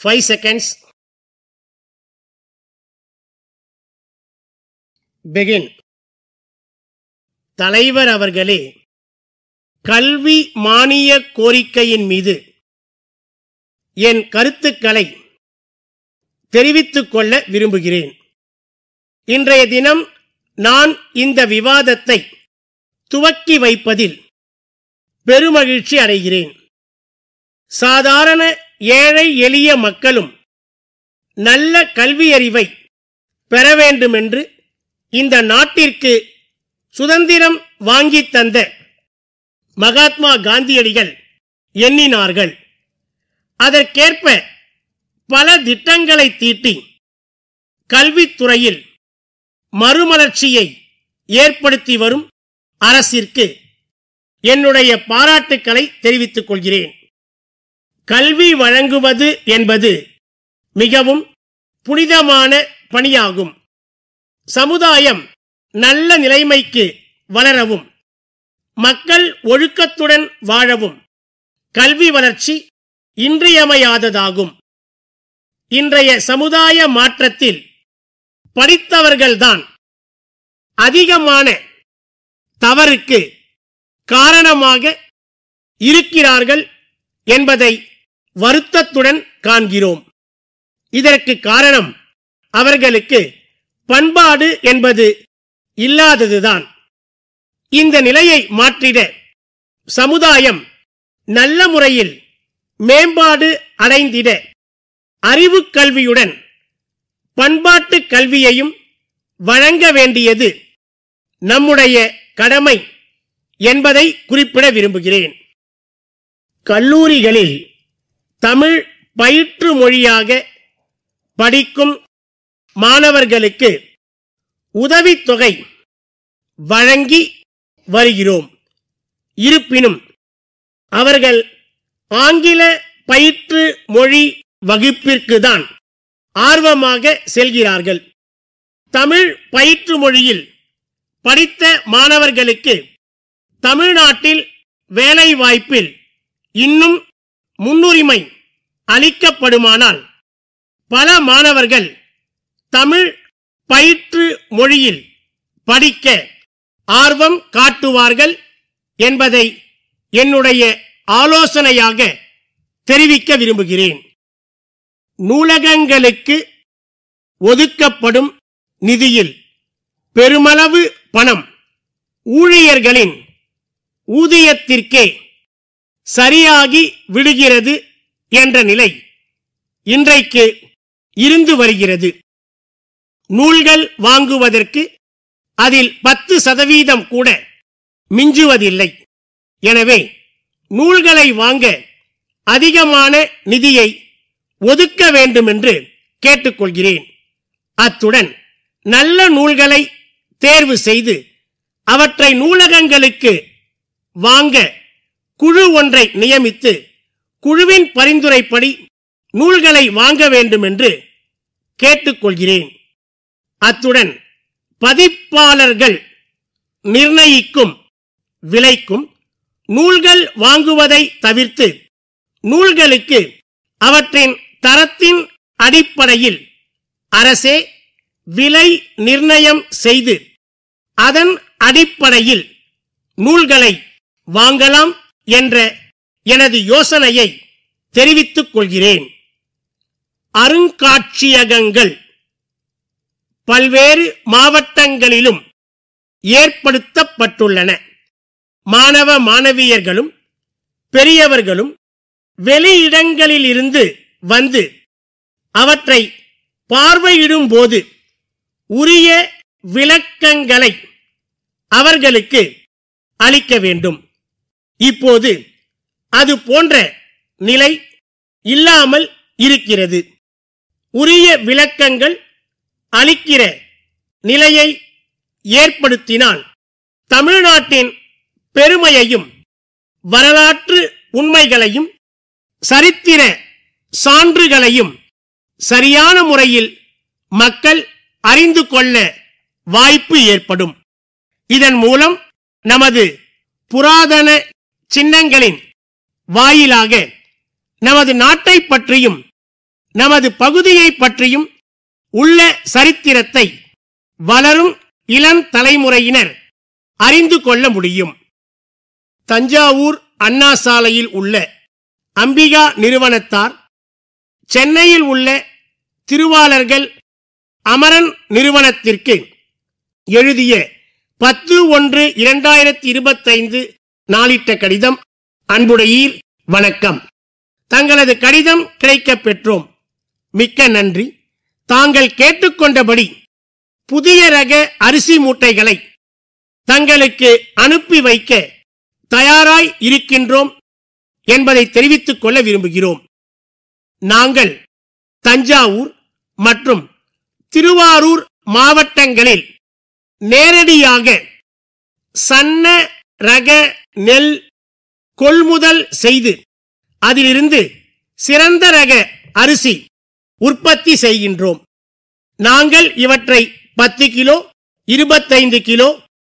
5 seconds. Begin. தலைவர் அவர்களே, கல்வி மானிய கோரிக்கையின் மீது என் கருத்துக்களை தெரிவித்துக் கொள்ள விரும்புகிறேன். இன்றைய தினம் நான் இந்த விவாதத்தை துவக்கி வைப்பதில் பெருமகிழ்ச்சி அடைகிறேன். சாதாரண ஏழை எளிய மக்களும் நல்ல கல்வியறிவை பெற வேண்டுமென்று இந்த நாட்டிற்கு சுதந்திரம் வாங்கி தந்த மகாத்மா காந்தியடிகள் எண்ணினார்கள். அதற்கேற்ப பல திட்டங்களை தீட்டி கல்வித்துறையில் மறுமலர்ச்சியை ஏற்படுத்தி வரும் அரசிற்கு என்னுடைய பாராட்டுக்களை தெரிவித்துக் கொள்கிறேன். கல்வி வழங்குவது என்பது மிகவும் புனிதமான பணியாகும். சமுதாயம் நல்ல நிலைமைக்கு வளரவும் மக்கள் ஒழுக்கத்துடன் வாழவும் கல்வி வளர்ச்சி இன்றியமையாததாகும். இன்றைய சமுதாய மாற்றத்தில் படித்தவர்கள்தான் அதிகமான தவறுக்கு காரணமாக இருக்கிறார்கள் என்பதை வருத்தத்துடன் காண்கிறோம். இதற்கு காரணம் அவர்களுக்கு பண்பாடு என்பது இல்லாததுதான். இந்த நிலையை மாற்றிட சமுதாயம் நல்ல முறையில் மேம்பாடு அடைந்திட அறிவு கல்வியுடன் பண்பாட்டு கல்வியையும் வழங்க வேண்டியது நம்முடைய கடமை என்பதை குறிப்பிட விரும்புகிறேன். கல்லூரிகளில் தமிழ் பயிற்று மொழியாக படிக்கும் மாணவர்களுக்கு உதவித்தொகை வழங்கி வருகிறோம். இருப்பினும் அவர்கள் ஆங்கில பயிற்று மொழி வகுப்பிற்கு தான் ஆர்வமாக செல்கிறார்கள். தமிழ் பயிற்று மொழியில் படித்த மாணவர்களுக்கு தமிழ்நாட்டில் வேலை வாய்ப்பில் இன்னும் முன்னுரிமை அளிக்கப்படுமானால் பல மாணவர்கள் தமிழ் பயிற்று மொழியில் படிக்க ஆர்வம் காட்டுவார்கள் என்பதை என்னுடைய ஆலோசனையாக தெரிவிக்க விரும்புகிறேன். நூலகங்களுக்கு ஒதுக்கப்படும் நிதியில் பெருமளவு பணம் ஊழியர்களின் ஊதியத்திற்கே சரியாகி விடுகிறது என்ற நிலை இன்றைக்கு இருந்து வருகிறது. நூல்கள் வாங்குவதற்கு அதில் 10% கூட மிஞ்சுவதில்லை. எனவே நூல்களை வாங்க அதிகமான நிதியை ஒதுக்க வேண்டும் என்று கேட்டுக்கொள்கிறேன். அத்துடன் நல்ல நூல்களை தேர்வு செய்து அவற்றை நூலகங்களுக்கு வாங்க குழு ஒன்றை நியமித்து குழுவின் பரிந்துரைப்படி நூல்களை வாங்க வேண்டும் என்று கேட்டுக்கொள்கிறேன். அத்துடன் பதிப்பாளர்கள் நிர்ணயிக்கும் விலைக்கும் நூல்கள் வாங்குவதை தவிர்த்து நூல்களுக்கு அவற்றின் தரத்தின் அடிப்படையில் அரசே விலை நிர்ணயம் செய்து அதன் அடிப்படையில் நூல்களை வாங்கலாம் என்ற எனது யோசனையை தெரிவித்துக் கொள்கிறேன். அருங்காட்சியகங்கள் பல்வேறு மாவட்டங்களிலும் ஏற்படுத்தப்பட்டுள்ளன. மாணவ மாணவியர்களும் பெரியவர்களும் வெளியிடங்களில் இருந்து வந்து அவற்றை பார்வையிடும் போது உரிய விளக்கங்களை அவர்களுக்கு அளிக்க வேண்டும். இப்போது அது போன்ற நிலை இல்லாமல் இருக்கிறது. உரிய விளக்கங்கள் அளிக்கிற நிலையை ஏற்படுத்தினால் தமிழ்நாட்டின் பெருமையையும் வரலாற்று உண்மைகளையும் சரித்திர சான்றுகளையும் சரியான முறையில் மக்கள் அறிந்து கொள்ள வாய்ப்பு ஏற்படும். இதன் மூலம் நமது புராதன சின்னங்களின் வாயிலாக நமது நாட்டை பற்றியும் நமது பகுதியை பற்றியும் உள்ள சரித்திரத்தை வளரும் இளம் தலைமுறையினர் அறிந்து கொள்ள முடியும். தஞ்சாவூர் அண்ணா சாலையில் உள்ள அம்பிகா நிறுவனத்தார், சென்னையில் உள்ள திருவாளர்கள் அமரன் நிறுவனத்திற்கு எழுதிய 10/1/2025 நாளிட்ட கடிதம். அன்புடையீர், வணக்கம். தங்களது கடிதம் கிடைக்கப் பெற்றோம். மிக்க நன்றி. தாங்கள் கேட்டுக்கொண்டபடி புதிய ரக அரிசி மூட்டைகளை தங்களுக்கு அனுப்பி வைக்க தயாராய் இருக்கின்றோம் என்பதை தெரிவித்துக் கொள்ள விரும்புகிறோம். நாங்கள் தஞ்சாவூர் மற்றும் திருவாரூர் மாவட்டங்களில் நேரடியாக சன்ன ரக நெல் கொள்முதல் செய்து அதிலிருந்து சிறந்த ரக அரிசி உற்பத்தி செய்கின்றோம். நாங்கள் இவற்றை 10 கிலோ, 25 கிலோ,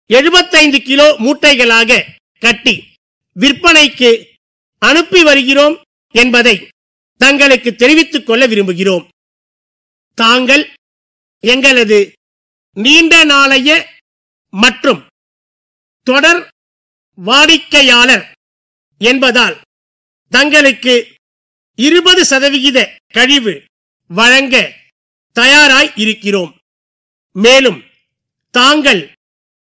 75 கிலோ மூட்டைகளாக கட்டி விற்பனைக்கு அனுப்பி வருகிறோம் என்பதை தங்களுக்கு தெரிவித்துக் கொள்ள விரும்புகிறோம். தாங்கள் எங்களது நீண்ட நாளைய மற்றும் தொடர் வாடிக்கையாளர் என்பதால் தங்களுக்கு 20% கழிவு வழங்க தயாராய் இருக்கிறோம். மேலும் தாங்கள்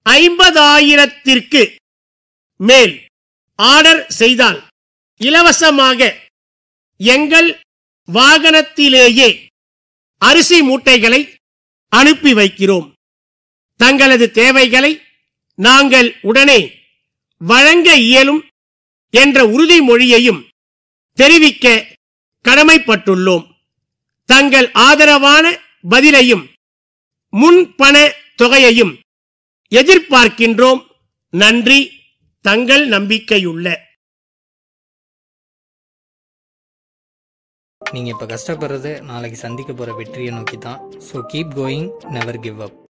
50,000ற்கு மேல் ஆர்டர் செய்தால் இலவசமாக எங்கள் வாகனத்திலேயே அரிசி மூட்டைகளை அனுப்பி வைக்கிறோம். தங்களது தேவைகளை நாங்கள் உடனே வழங்க இயலும் என்ற உறுதிமொழியையும் தெரிவிக்க கடமைப்பட்டுள்ளோம். தங்கள் ஆதரவான பதிலையும் முன்பண தொகையையும் எதிர்பார்க்கின்றோம். நன்றி. தங்கள் நம்பிக்கையுள்ள. நீங்க இப்ப கஷ்டப்படுறது நாளைக்கு சந்திக்க போற வெற்றியை நோக்கி தான். So keep going, never give up.